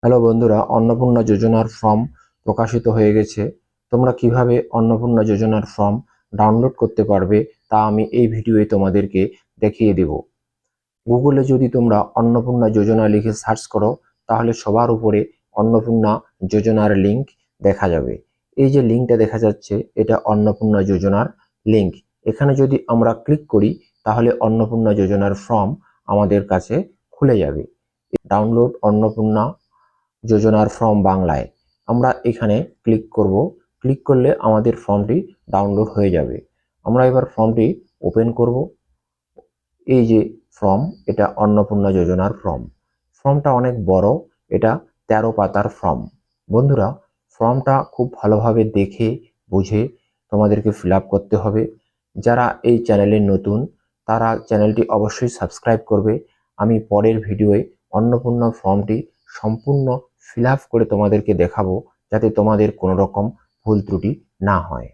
Hello বন্ধুরা, অন্নপূর্ণা যোজনার form প্রকাশিত হয়ে গেছে। তোমরা কিভাবে অন্নপূর্ণা যোজনার ফর্ম ডাউনলোড করতে পারবে তা আমি এই ভিডিওয়ে তোমাদেরকে দেখিয়ে দেব। গুগলে যদি তোমরা অন্নপূর্ণা যোজনা লিখে সার্চ করো তাহলে সবার উপরে অন্নপূর্ণা যোজনার লিংক দেখা যাবে। এই যে লিংকটা দেখা যাচ্ছে এটা অন্নপূর্ণা যোজনার লিংক। এখানে যদি আমরা ক্লিক করি তাহলে অন্নপূর্ণা যোজনার ফর্ম আমাদের কাছে খুলে যাবে। ডাউনলোড অন্নপূর্ণা যোজনার ফর্ম বাংলায় আমরা এখানে ক্লিক করব। ক্লিক করলে আমাদের ফর্মটি ডাউনলোড হয়ে যাবে। আমরা এবার ফর্মটি ওপেন করব। এই যে ফর্ম, এটা অন্নপূর্ণা যোজনার ফর্ম। ফর্মটা অনেক বড়, এটা 13 পাতার ফর্ম। বন্ধুরা, ফর্মটা খুব ভালোভাবে দেখে বুঝে তোমাদেরকে ফিল আপ করতে হবে। যারা এই চ্যানেলে নতুন তারা চ্যানেলটি অবশ্যই সাবস্ক্রাইব করবে। আমি পরের ভিডিওয়ে অন্নপূর্ণা ফর্মটি সম্পূর্ণ ফিল আপ করে তোমাদেরকে দেখাবো, যাতে তোমাদের কোনো রকম ভুল ত্রুটি না হয়।